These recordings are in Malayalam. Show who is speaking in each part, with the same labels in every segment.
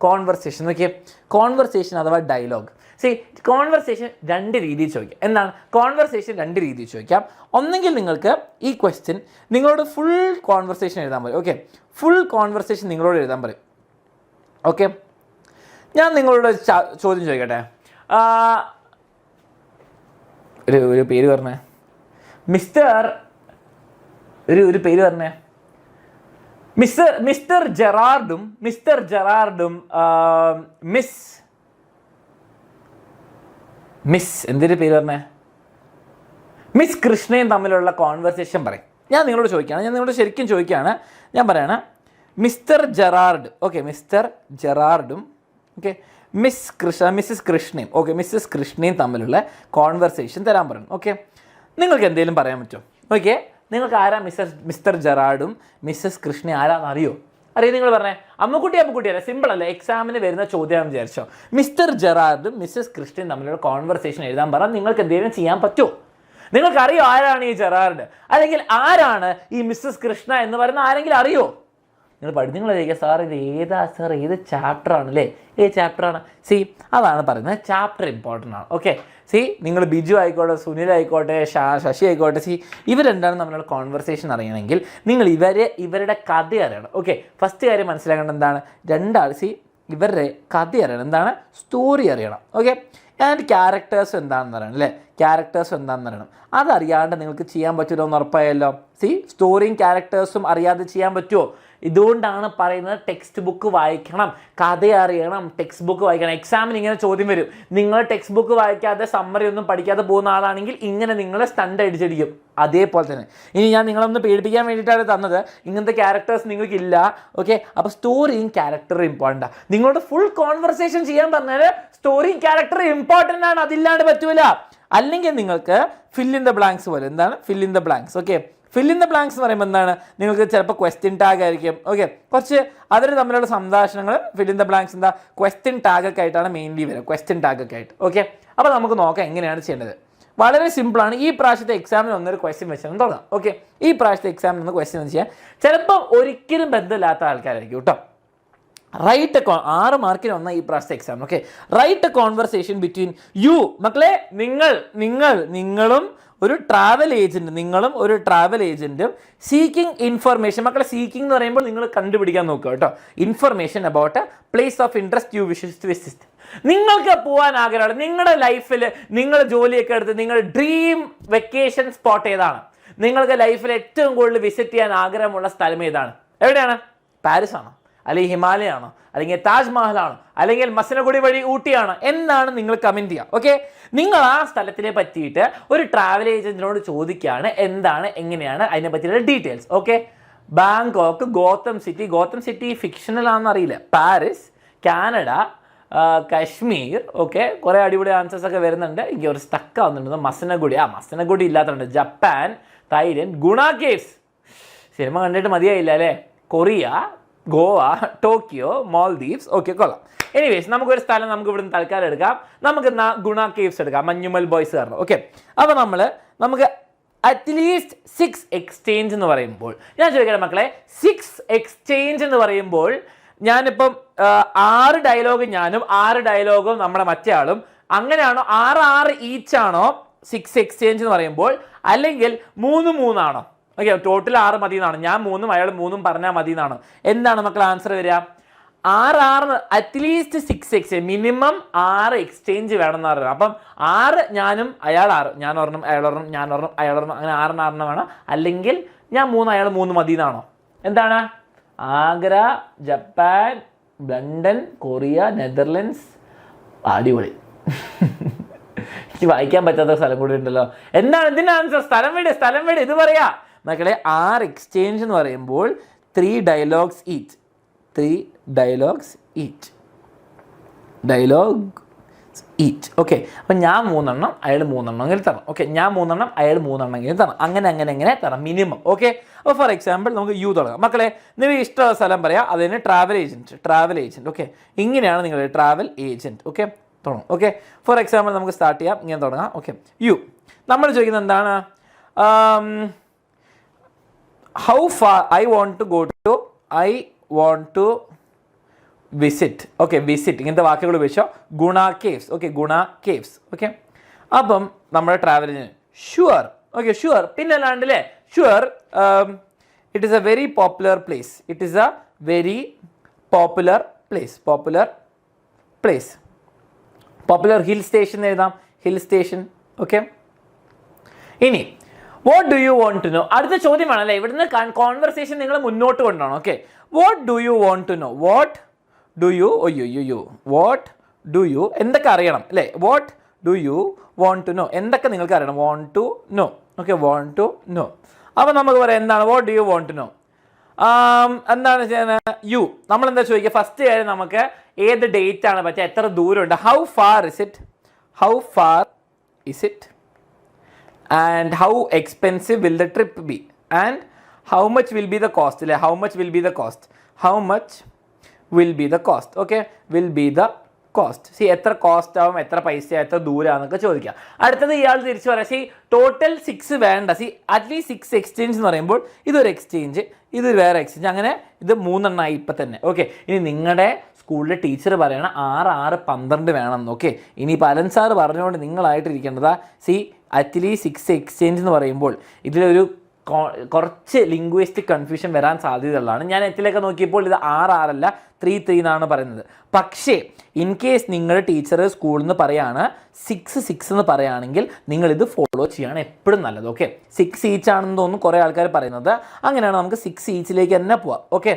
Speaker 1: കോൺവെർസേഷൻ. നോക്കിയേ, കോൺവെർസേഷൻ അഥവാ ഡയലോഗ്. കോൺവെർസേഷൻ രണ്ട് രീതിയിൽ ചോദിക്കാം. എന്താണ് കോൺവെർസേഷൻ? രണ്ട് രീതിയിൽ ചോദിക്കാം. ഒന്നെങ്കിൽ നിങ്ങൾക്ക് ഈ ക്വസ്റ്റ്യൻ നിങ്ങളോട് ഫുൾ കോൺവെർസേഷൻ എഴുതാൻ പറയും. ഓക്കെ, ഫുൾ കോൺവെർസേഷൻ നിങ്ങളോട് എഴുതാൻ പറയും. ഓക്കെ, ഞാൻ നിങ്ങളോട് ചോദ്യം ചോദിക്കട്ടെ. ഒരു പേര് പറഞ്ഞേ, മിസ്റ്റർ ഒരു പേര് പറഞ്ഞേ. മിസ്റ്റർ ജെറാർഡും മിസ് എന്തിൻ്റെ പേര് പറഞ്ഞേ, മിസ് കൃഷ്ണയും തമ്മിലുള്ള കോൺവെർസേഷൻ പറയും. ഞാൻ നിങ്ങളോട് ശരിക്കും ചോദിക്കുകയാണ്. ഞാൻ പറയാണ് മിസ്റ്റർ ജെറാർഡ്, ഓക്കെ, മിസ്റ്റർ ജെറാർഡും ഓക്കെ മിസ്സസ് കൃഷ്ണയും, ഓക്കെ, മിസ്സസ് കൃഷ്ണയും തമ്മിലുള്ള കോൺവെർസേഷൻ തരാൻ പറയണം. ഓക്കെ, നിങ്ങൾക്ക് എന്തെങ്കിലും പറയാൻ പറ്റുമോ? ഓക്കെ, നിങ്ങൾക്ക് ആരാ മിസ്റ്റർ ജെറാർഡും മിസ്സസ് കൃഷ്ണ ആരാന്ന് അറിയോ? നിങ്ങൾ പറഞ്ഞേ. അമ്മക്കുട്ടി അല്ല, സിമ്പിൾ അല്ലേ, എക്സാമിന് വരുന്ന ചോദ്യം വിചാരിച്ചോ. മിസ്റ്റർ ജെറാർഡും മിസ്സസ് കൃഷ്ണയും തമ്മിലുള്ള കോൺവെർസേഷൻ എഴുതാൻ പറഞ്ഞാൽ നിങ്ങൾക്ക് എന്തെങ്കിലും ചെയ്യാൻ പറ്റുമോ? നിങ്ങൾക്കറിയോ ആരാണ് ഈ ജെറാർഡ്, അല്ലെങ്കിൽ ആരാണ് ഈ മിസ്സസ് കൃഷ്ണ എന്ന് പറയുന്ന ആരെങ്കിലും അറിയോ? നിങ്ങൾ ചോദിക്കുക, സാർ ഇത് ഏതാ സാർ, ഏത് ചാപ്റ്ററാണ് അല്ലേ, ഏത് ചാപ്റ്ററാണ്? അതാണ് പറയുന്നത്, ചാപ്റ്റർ ഇമ്പോർട്ടൻ്റ് ആണ്. ഓക്കെ, നിങ്ങൾ ബിജു ആയിക്കോട്ടെ, സുനിൽ ആയിക്കോട്ടെ, ശശി ആയിക്കോട്ടെ, ഇവരെന്താണ് നമ്മളുടെ കോൺവെർസേഷൻ അറിയണമെങ്കിൽ നിങ്ങൾ ഇവരുടെ കഥ അറിയണം. ഓക്കെ, ഫസ്റ്റ് കാര്യം മനസ്സിലാക്കേണ്ടത് എന്താണ്, രണ്ടാൾ ഇവരുടെ കഥ അറിയണം. എന്താണ്? സ്റ്റോറി അറിയണം. ഓക്കെ, ആൻഡ് ക്യാരക്ടേഴ്സ് എന്താണെന്ന് അറിയണം അല്ലേ, ക്യാരക്ടേഴ്സ് എന്താണെന്ന് അറിയണം. അതറിയാണ്ട് നിങ്ങൾക്ക് ചെയ്യാൻ പറ്റുമല്ലോ എന്ന് ഉറപ്പായല്ലോ. സ്റ്റോറിയും ക്യാരക്ടേഴ്സും അറിയാതെ ചെയ്യാൻ പറ്റുമോ? ഇതുകൊണ്ടാണ് പറയുന്നത് ടെക്സ്റ്റ് ബുക്ക് വായിക്കണം, കഥ അറിയണം, ടെക്സ്റ്റ് ബുക്ക് വായിക്കണം. എക്സാമിന് ഇങ്ങനെ ചോദ്യം വരും, നിങ്ങൾ ടെക്സ്റ്റ് ബുക്ക് വായിക്കാതെ സമ്മറി ഒന്നും പഠിക്കാതെ പോകുന്ന ആളാണെങ്കിൽ ഇങ്ങനെ നിങ്ങളെ സ്റ്റണ്ട് അടിച്ചടിക്കും. അതേപോലെ തന്നെ ഇനി ഞാൻ നിങ്ങളൊന്ന് പേടിപ്പിക്കാൻ വേണ്ടിയിട്ടാണ് തന്നത്, ഇങ്ങനത്തെ ക്യാരക്ടേഴ്സ് നിങ്ങൾക്കില്ല. ഓക്കെ, അപ്പോൾ സ്റ്റോറിയും ക്യാരക്ടറും ഇമ്പോർട്ടൻ്റ്. നിങ്ങളോട് ഫുൾ കോൺവെർസേഷൻ ചെയ്യാൻ പറഞ്ഞാൽ സ്റ്റോറിയും ക്യാരക്ടറും ഇമ്പോർട്ടൻ്റ് ആണ്, അതില്ലാണ്ട് പറ്റൂല. അല്ലെങ്കിൽ നിങ്ങൾക്ക് ഫിൽ ഇൻ ദ ബ്ലാങ്ക്സ് പോലെ. എന്താണ് fill in the blanks? Okay, fill in the blanks എന്ന് പറയുമ്പോൾ എന്താണ്, നിങ്ങൾക്ക് ചിലപ്പോൾ ക്വസ്റ്റ്യൻ ടാഗ് ആയിരിക്കും. ഓക്കെ, കുറച്ച് അവർ തമ്മിലുള്ള സംഭാഷണങ്ങൾ ഫിൽ ഇൻ ദ ബ്ലാങ്ക്സ് എന്താ ക്വസ്റ്റ്യൻ ടാഗൊക്കെ ആയിട്ടാണ് മെയിൻലി വരിക, ക്വസ്റ്റ്യൻ ടാഗൊക്കെ ആയിട്ട്. ഓക്കെ, അപ്പോൾ നമുക്ക് നോക്കാം എങ്ങനെയാണ് ചെയ്യേണ്ടത്. വളരെ സിമ്പിളാണ്. ഈ പ്രാവശ്യത്തെ എക്സാമിന് ഒന്നൊരു ക്വസ്റ്റ്യൻ വെച്ചാൽ തുടങ്ങാം. ഓക്കെ, ഈ പ്രാവശ്യത്തെ എക്സാമിന് ഒന്ന് ക്വസ്റ്റ്യൻ എന്ന് ചെയ്യാൻ ചിലപ്പോൾ ഒരിക്കലും ബന്ധമില്ലാത്ത ആൾക്കാരായിരിക്കും കേട്ടോ. റൈറ്റ് 6 മാർക്കിന് വന്ന ഈ പ്രാവശ്യത്തെ exam. Okay, write a conversation between you. മക്കളെ, നിങ്ങളും ഒരു ട്രാവൽ ഏജൻറ്റും സീക്കിംഗ് ഇൻഫർമേഷൻ. മക്കളെ, സീക്കിംഗ് എന്ന് പറയുമ്പോൾ നിങ്ങൾ കണ്ടുപിടിക്കാൻ നോക്കുക കേട്ടോ. Information about a place of interest you wishes to visit. നിങ്ങൾക്ക് പോകാൻ ആഗ്രഹമാണ്, നിങ്ങളുടെ ലൈഫിൽ നിങ്ങൾ ജോലിയൊക്കെ എടുത്ത് നിങ്ങളുടെ ഡ്രീം വെക്കേഷൻ സ്പോട്ട് ഏതാണ്? നിങ്ങൾക്ക് ലൈഫിൽ ഏറ്റവും കൂടുതൽ വിസിറ്റ് ചെയ്യാൻ ആഗ്രഹമുള്ള സ്ഥലം ഏതാണ്? എവിടെയാണ്? പാരീസ് ആണോ, അല്ലെങ്കിൽ ഹിമാലയ ആണോ, അല്ലെങ്കിൽ താജ്മഹലാണോ, അല്ലെങ്കിൽ മസനഗുഡി വഴി ഊട്ടിയാണോ? എന്താണ് നിങ്ങൾ കമൻറ്റ് ചെയ്യുക. ഓക്കെ, നിങ്ങൾ ആ സ്ഥലത്തിനെ പറ്റിയിട്ട് ഒരു ട്രാവൽ ഏജൻറ്റിനോട് ചോദിക്കുകയാണ് എന്താണ്, എങ്ങനെയാണ്, അതിനെ പറ്റിയുള്ള details. Okay, Bangkok, Gotham city fictional ആണെന്ന് അറിയില്ല, പാരീസ്, കാനഡ, കശ്മീർ. ഓക്കെ, കുറേ അടിപൊളി ആൻസേഴ്സ് ഒക്കെ വരുന്നുണ്ട്. എനിക്ക് ഒരു സ്റ്റക്ക് ആവുന്നുണ്ട്. മസനഗുഡി ഇല്ലാത്തതുണ്ട്. ജപ്പാൻ, തായ്ലൻഡ്, ഗുണ കേവ്സ്. സിനിമ കണ്ടിട്ട് മതിയായില്ല അല്ലേ? Korea, Goa, Tokyo, Maldives. Okay, കൊള്ളാം. എനിവേസ്, നമുക്കൊരു സ്ഥലം നമുക്ക് ഇവിടുന്ന് തൽക്കാലം എടുക്കാം. നമുക്ക് ഗുണ കേവ്സ് എടുക്കാം, മഞ്ഞുമൽ ബോയ്സ് കാരണം. ഓക്കെ, അപ്പോൾ നമുക്ക് അറ്റ്ലീസ്റ്റ് 6 എക്സ്ചേഞ്ച് എന്ന് പറയുമ്പോൾ, ഞാൻ ചോദിക്കട്ടെ മക്കളെ, 6 എക്സ്ചേഞ്ച് എന്ന് പറയുമ്പോൾ ഞാനിപ്പം 6 ഡയലോഗ് ഞാനും 6 ഡയലോഗും നമ്മുടെ മറ്റേ ആളും, അങ്ങനെയാണോ? 6 ഈച്ച് ആണോ 6 എക്സ്ചേഞ്ച് എന്ന് പറയുമ്പോൾ, അല്ലെങ്കിൽ 3 ആണോ? ഓക്കെ, ടോട്ടൽ 6 മതി എന്നാണ്. ഞാൻ 3 അയാൾ 3 പറഞ്ഞാൽ മതി എന്നാണ്. എന്താണ് മക്കൾ ആൻസർ വരിക? 6 അറ്റ്ലീസ്റ്റ് 6 എക്സ്ചേഞ്ച്, മിനിമം 6 എക്സ്ചേഞ്ച് വേണം എന്ന് പറയുന്നത്. അപ്പം 6 ഞാനും അയാൾ 6, ഞാൻ ഒരെണ്ണം അയാൾ ഒരെണ്ണം ഞാൻ ഒരെണ്ണം അയാൾ ഒരെണ്ണം, അങ്ങനെ 6 വേണം. അല്ലെങ്കിൽ ഞാൻ 3 അയാൾ 3 മതി എന്നാണോ? എന്താണ്? Agra, Japan, London, Korea, Netherlands. അടിപൊളി. എനിക്ക് വായിക്കാൻ പറ്റാത്ത സ്ഥലം കൂടി ഉണ്ടല്ലോ. എന്താണ് ഇതിൻ്റെ ആൻസർ? സ്ഥലം വീട് ഇത് പറയാ മക്കളെ. 6 എക്സ്ചേഞ്ച് എന്ന് പറയുമ്പോൾ 3 ഡയലോഗ്സ് ഈച്ച്. ഓക്കെ, അപ്പം ഞാൻ 3 എണ്ണം അയാൾ 3 എണ്ണം അങ്ങനെ തരണം. ഓക്കെ, ഞാൻ 3 എണ്ണം അയാൾ 3 എണ്ണം ഇങ്ങനെ തരണം. അങ്ങനെ തരണം മിനിമം. ഓക്കെ, അപ്പോൾ ഫോർ എക്സാമ്പിൾ നമുക്ക് യു തുടങ്ങാം. മക്കളെ, നിങ്ങൾ ഇഷ്ടമുള്ള സ്ഥലം പറയാം. അതിന് ട്രാവൽ ഏജൻറ്റ്. ഓക്കെ, ഇങ്ങനെയാണ് നിങ്ങളുടെ ട്രാവൽ ഏജൻറ്റ്. ഓക്കെ, തുടങ്ങും. ഓക്കെ, ഫോർ എക്സാമ്പിൾ നമുക്ക് സ്റ്റാർട്ട് ചെയ്യാം. ഇങ്ങനെ തുടങ്ങാം. Okay, you. നമ്മൾ ചോദിക്കുന്നത് എന്താണ്? How far I want to visit. Okay, visit ഇങ്ങനത്തെ വാക്കുകൾ ഉപയോഗിച്ചോ. Guna caves. Okay, Guna caves. Okay, അപ്പം നമ്മുടെ ട്രാവലിന് ഷുവർ. ഓക്കെ, ഷുവർ പിന്നെ അല്ലാണ്ട് അല്ലേ, sure it is a very popular place. It is a very popular place. Popular place. Popular hill station എഴുതാം, ഹിൽ സ്റ്റേഷൻ. ഓക്കെ, ഇനി what do you want to know. അടുത്ത ചോദ്യമാണ് അല്ലേ, ഇവിടുന്ന് കോൺവെർസേഷൻ നിങ്ങൾ മുന്നോട്ട് കൊണ്ടുപോകണം. Okay, what do you want to know. What do you, ഒയ്യോ, വാട്ട് ഡു യു എന്തൊക്കെ അറിയണം അല്ലേ, what do you want to know എന്തൊക്കെ നിങ്ങൾക്ക് അറിയണം. Want to know. Okay, want to know. അപ്പോൾ നമുക്ക് പറയാം എന്താണ് what do you want to know. എന്താണ് ചെയ്യുന്നത്, യു നമ്മളെന്താ ചോദിക്കുക, ഫസ്റ്റ് കാര്യം നമുക്ക് ഏത് ഡേറ്റ് ആണ് പറ്റുക, എത്ര ദൂരമുണ്ട്, how far is it, how far is it, and how expensive will the trip be, and how much will be the cost അല്ലേ, how much will be the cost, how much will be the cost. Okay, will be the cost. See എത്ര കോസ്റ്റ് ആവും, എത്ര പൈസ, എത്ര ദൂരമാണെന്നൊക്കെ ചോദിക്കാം. അടുത്തത് ഇയാൾ തിരിച്ചു പറയാം, സി ടോട്ടൽ 6 വേണ്ട, സി അറ്റ്ലീസ്റ്റ് 6 എക്സ്ചേഞ്ച് എന്ന് പറയുമ്പോൾ ഇതൊരു എക്സ്ചേഞ്ച്, ഇത് വേറെ എക്സ്ചേഞ്ച്, അങ്ങനെ ഇത് 3 എണ്ണമായി ഇപ്പം തന്നെ. ഓക്കെ, ഇനി നിങ്ങളുടെ സ്കൂളിലെ ടീച്ചർ പറയണം 6, 6, 12 വേണം. ഓക്കെ, ഇനി പലൻ സാർ പറഞ്ഞുകൊണ്ട് നിങ്ങളായിട്ടിരിക്കേണ്ടതാ, സി അറ്റ്ലീസ്റ്റ് 6 എക്സ്ചേഞ്ച് എന്ന് പറയുമ്പോൾ ഇതിലൊരു കുറച്ച് ലിംഗ്വിസ്റ്റിക് കൺഫ്യൂഷൻ വരാൻ സാധ്യതയുള്ളതാണ്. ഞാൻ നെറ്റിലൊക്കെ നോക്കിയപ്പോൾ ഇത് 6, 6 അല്ല 3, 3 എന്നാണ് പറയുന്നത്. പക്ഷേ ഇൻ കേസ് നിങ്ങളുടെ ടീച്ചർ സ്കൂളിൽ നിന്ന് പറയുകയാണ് 6, 6 എന്ന് പറയുകയാണെങ്കിൽ നിങ്ങളിത് ഫോളോ ചെയ്യാണ് എപ്പോഴും നല്ലത്. ഓക്കെ, 6 ഈച്ച് ആണെന്ന് തോന്നുന്നു കുറേ ആൾക്കാർ പറയുന്നത്. അങ്ങനെയാണ് നമുക്ക് 6 ഈച്ചിലേക്ക് തന്നെ പോവാം. ഓക്കെ,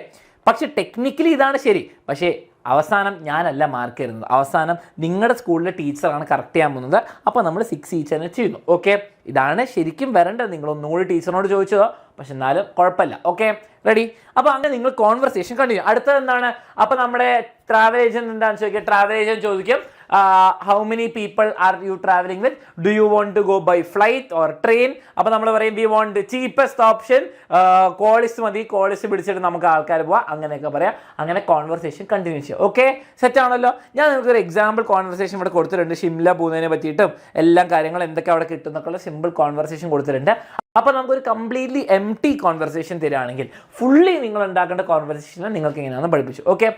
Speaker 1: പക്ഷേ ടെക്നിക്കലി ഇതാണ് ശരി. പക്ഷേ അവസാനം ഞാനല്ല മാർക്ക് തരുന്നത്, അവസാനം നിങ്ങളുടെ സ്കൂളിലെ ടീച്ചറാണ് കറക്റ്റ് ചെയ്യാൻ പോകുന്നത്. അപ്പോൾ നമ്മൾ 6 ഈച്ച് തന്നെ ചെയ്യുന്നു. ഓക്കെ, ഇതാണ് ശരിക്കും വരേണ്ടത്. നിങ്ങളൊന്നുകൂടി ടീച്ചറിനോട് ചോദിച്ചതോ, പക്ഷെ എന്നാലും കുഴപ്പമില്ല. Okay, ready. അപ്പോൾ അങ്ങനെ നിങ്ങൾ കോൺവെർസേഷൻ കണ്ടിന്യൂ. അടുത്തത് എന്താണ്, അപ്പോൾ നമ്മുടെ ട്രാവൽ ഏജൻറ് എന്താണെന്ന് ചോദിക്കുക. ട്രാവൽ ഏജൻറ് ചോദിക്കും how many people are you travelling with, do you want to go by flight or train. അപ്പോൾ നമ്മൾ പറയും വി വോണ്ട് ചീപ്പസ്റ്റ് ഓപ്ഷൻ, കോളിസ്റ്റ് മതി, കോളിസ്റ്റ് പിടിച്ചിട്ട് നമുക്ക് ആൾക്കാർ പോവാം, അങ്ങനെയൊക്കെ പറയാം. അങ്ങനെ കോൺവെർസേഷൻ കണ്ടിന്യൂ ചെയ്യാം. ഓക്കെ, സെറ്റ് ആണല്ലോ. ഞാൻ നിങ്ങൾക്ക് ഒരു എക്സാമ്പിൾ കോൺവെർസേഷൻ ഇവിടെ കൊടുത്തിട്ടുണ്ട്. ഷിംല പോകുന്നതിനെ പറ്റിയിട്ടും എല്ലാം കാര്യങ്ങൾ എന്തൊക്കെ അവിടെ കിട്ടും എന്നൊക്കെയുള്ള സിമ്പിൾ കോൺവെർസേഷൻ കൊടുത്തിട്ടുണ്ട്. അപ്പോൾ നമുക്കൊരു കംപ്ലീറ്റ്ലി എംപ്റ്റി കോൺവെർസേഷൻ തരികയാണെങ്കിൽ ഫുള്ളി നിങ്ങൾ ഉണ്ടാക്കേണ്ട കോൺവെർസേഷൻ നിങ്ങൾക്ക് എങ്ങനെയാണെന്ന് പഠിപ്പിച്ചു. ഓക്കെ,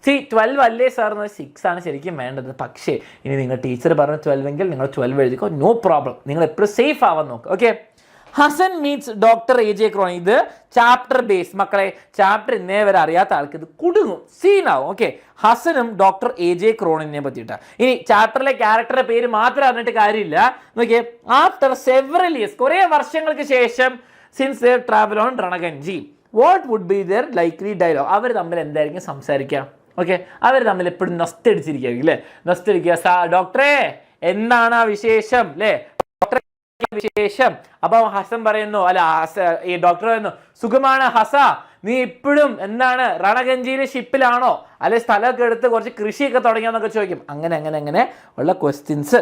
Speaker 1: സി 12 അല്ലേ സാർ എന്ന് 6 ആണ് ശരിക്കും വേണ്ടത്. പക്ഷേ ഇനി നിങ്ങൾ ടീച്ചർ പറഞ്ഞ 12 എങ്കിൽ നിങ്ങൾ 12 എഴുതിക്കോ, നോ പ്രോബ്ലം. നിങ്ങൾ എപ്പോഴും സേഫ് ആവാൻ നോക്കുക. Okay, Hasan meets doctor AJ Cronin. ഇത് ചാപ്റ്റർ ബേസ് മക്കളെ, ചാപ്റ്റർ ഇന്നേ വരെ അറിയാത്ത ആൾക്ക് ഇത് കുടുങ്ങും, സീനാവും. ഓക്കെ, ഹസനും ഡോക്ടർ AJ ക്രോണിനെ പറ്റിയിട്ടാണ്. ഇനി ചാപ്റ്ററിലെ ക്യാരക്ടറുടെ പേര് മാത്രം അറിഞ്ഞിട്ട് കാര്യമില്ല. നോക്കിയേ, ആഫ്റ്റർ സെവറൽ ഇയേഴ്സ്, കുറേ വർഷങ്ങൾക്ക് ശേഷം, സിൻസ് ദെയർ ട്രാവൽ ഓൺ രണഗഞ്ചി, what would be their likely dialogue. അവർ തമ്മിൽ എന്തായിരിക്കും സംസാരിക്കുക. ഓക്കെ, അവർ തമ്മിൽ എപ്പോഴും നസ്റ്റ് അടിച്ചിരിക്കുകയായിരിക്കും അല്ലേ, നസ്റ്റ് അടിക്കുക. ഡോക്ടറെ എന്താണ് ആ വിശേഷം അല്ലേ, ഡോക്ടറെ വിശേഷം. അപ്പൊ ഹസൻ പറയുന്നു, അല്ല ഈ ഡോക്ടർ പറയുന്നു, സുഖമാണ് ഹസ, നീ ഇപ്പോഴും എന്താണ് രണഗഞ്ചിയിലെ ഷിപ്പിലാണോ, അല്ലെ സ്ഥലമൊക്കെ എടുത്ത് കുറച്ച് കൃഷിയൊക്കെ തുടങ്ങിയാന്നൊക്കെ ചോദിക്കും. അങ്ങനെ അങ്ങനെ അങ്ങനെ ഉള്ള ക്വസ്റ്റ്യൻസ്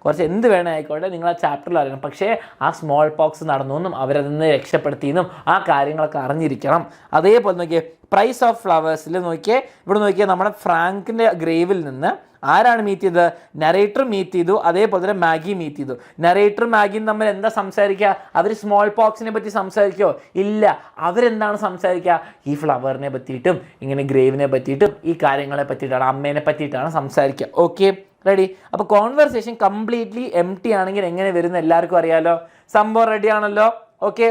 Speaker 1: കുറച്ച് എന്ത് വേണേ ആയിക്കോട്ടെ നിങ്ങൾ ആ ചാപ്റ്ററിൽ അറിയണം. പക്ഷേ ആ സ്മോൾ പോക്സ് നടന്നു അവരതിൽ നിന്ന് രക്ഷപ്പെടുത്തിയെന്നും ആ കാര്യങ്ങളൊക്കെ അറിഞ്ഞിരിക്കണം. അതേപോലെ നോക്കിയേ, പ്രൈസ് ഓഫ് ഫ്ലവേഴ്സിൽ നോക്കിയേ, ഇവിടെ നോക്കിയാൽ നമ്മുടെ ഫ്രാങ്കിൻ്റെ ഗ്രേവിൽ നിന്ന് ആരാണ് മീറ്റ് ചെയ്തത്, നരേറ്റർ മീറ്റ് ചെയ്തു, അതേപോലെ തന്നെ മാഗി മീറ്റ് ചെയ്തു. നരേറ്ററും മാഗിയും തമ്മിൽ എന്താ സംസാരിക്കുക, അവർ സ്മോൾ പോക്സിനെ പറ്റി സംസാരിക്കുമോ, ഇല്ല. അവരെന്താണ് സംസാരിക്കുക, ഈ ഫ്ലവറിനെ പറ്റിയിട്ടും ഇങ്ങനെ ഗ്രേവിനെ പറ്റിയിട്ടും ഈ കാര്യങ്ങളെ പറ്റിയിട്ടാണ്, അമ്മേനെ പറ്റിയിട്ടാണ് സംസാരിക്കുക. Okay, ready. അപ്പോൾ കോൺവെർസേഷൻ കംപ്ലീറ്റ്ലി എംപ്റ്റി ആണെങ്കിൽ എങ്ങനെ വരുന്ന എല്ലാവർക്കും അറിയാലോ. സംഭവം റെഡി ആണല്ലോ. ഓക്കെ,